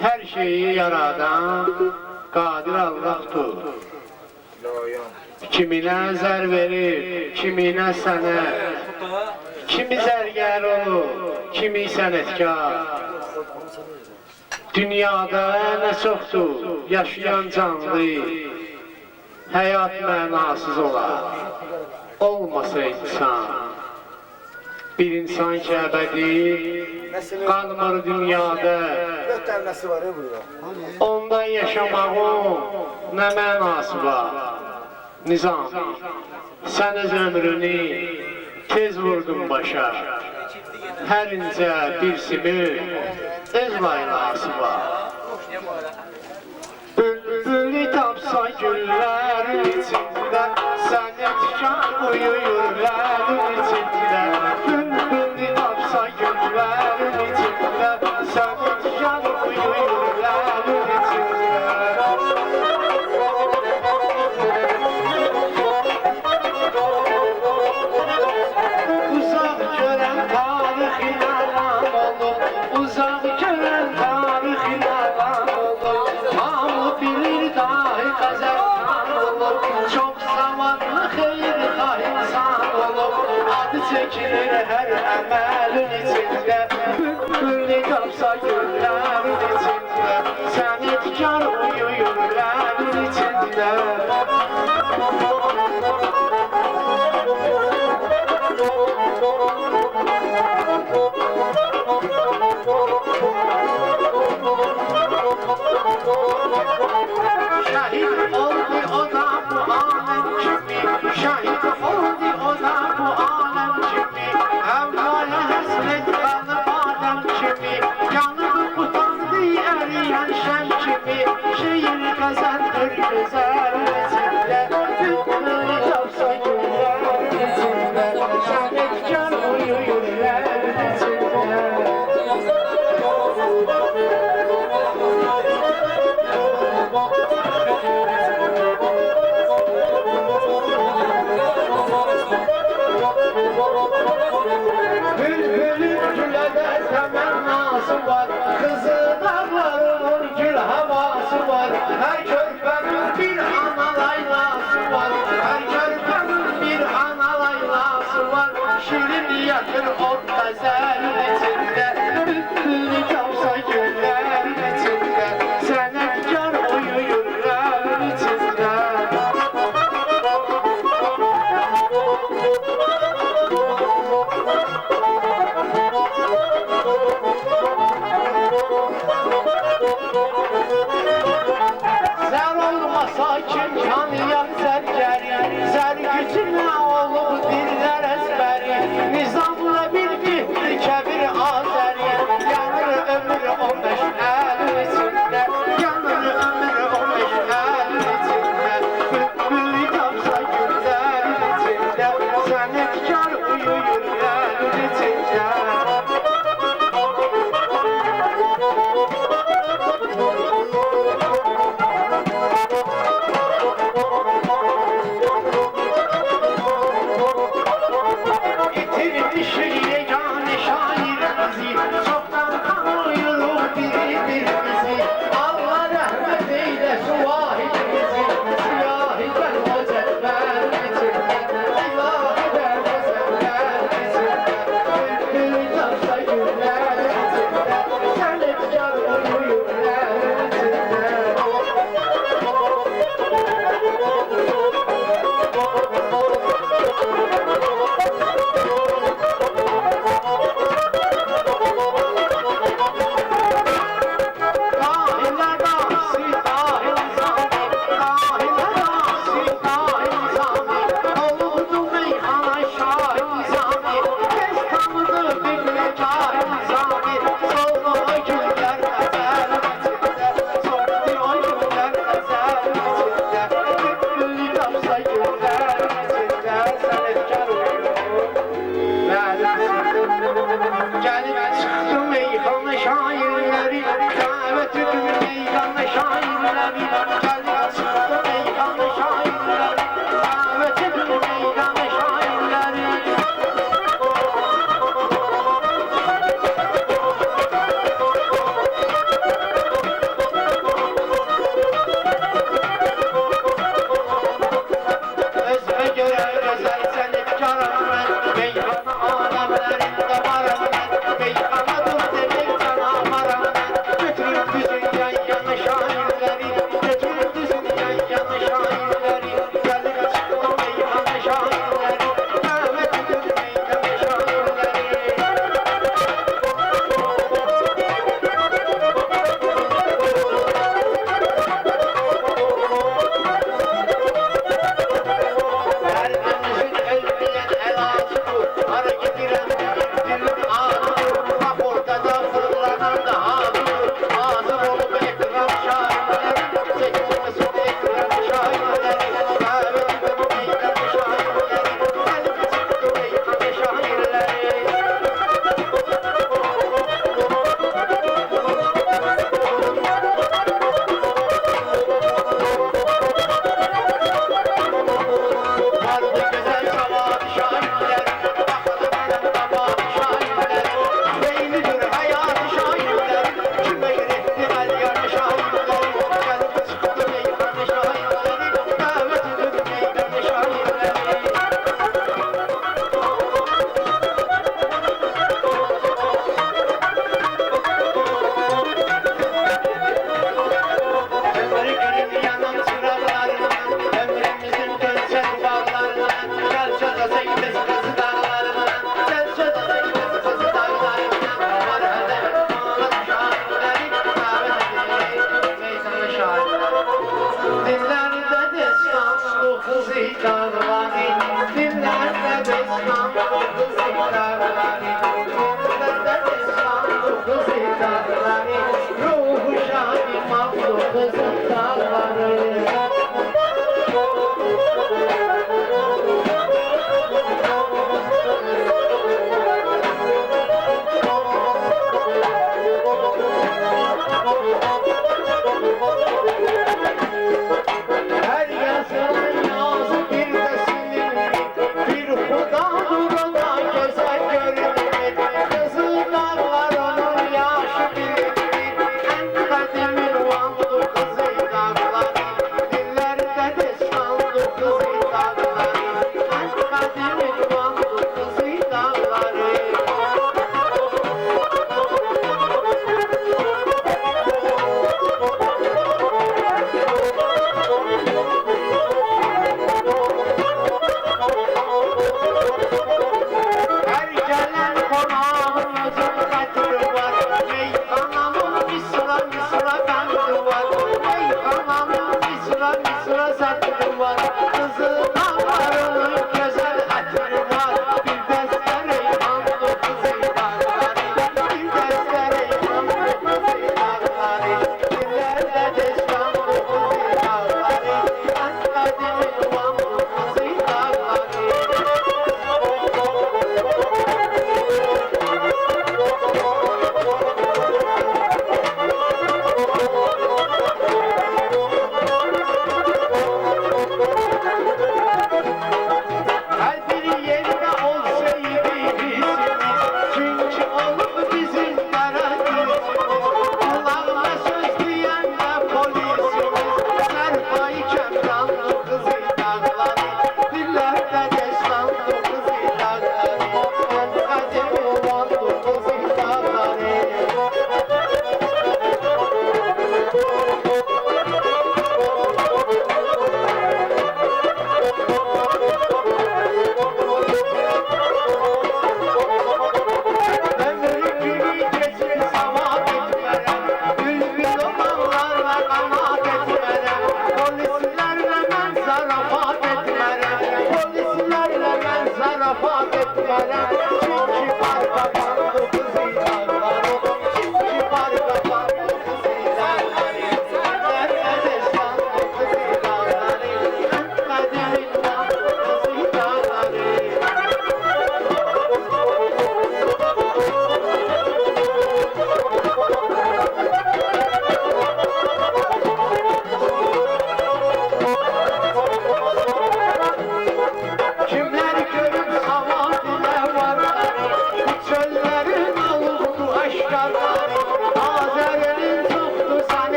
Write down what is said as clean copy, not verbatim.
Her şeyi yaradan Qadir Allah'dır. Kiminə zər verir, kiminə sənət, kimi zərgər olur, kimi sənətkar. Dünyada nə çoxdur yaşayan canlı, həyat mənasız olar, olmasa insan. Bir insan ki əbədi qalmır dünyada, onda yaşamağın nə mənası var? Nizami, sən öz ömrünü tez vurdun başa, hər incə bir simir öz laylası var. Bülbülü tapsa güllərin içində, sənətkar uyuyurlərin içində. Bülbülü tapsa güllərin içində, sənətkar uyuyurlərin içində. Uzaq görən tarixin alam olur, uzaq görən tarixin alam olur. Hamı bilir dahi Xəzərxan olur, çox zamanlı xeyirxah insan olur. Adı çəkilir hər əməlin içində, bülbülü tapsa güllərin içində, sənətkar uyuyurlərin içində. Şahit oldu o da bu alem kimi, şahit oldu o da bu alem kimi. Evvaya həsret qalıb Adəm kimi, yanıb utandı əriyən şəm kimi. Şeir qəzəldir gözəl içində, bülbülü tapsa güllərin içində, sənətkar uyuyurlərin içində. Bülbülün gülədə təmənnası var, qızı dağlarının gül havası var. Hər körpənin bir ana laylası var, hər körpənin bir ana laylası var. Şirin yatır o qəzəl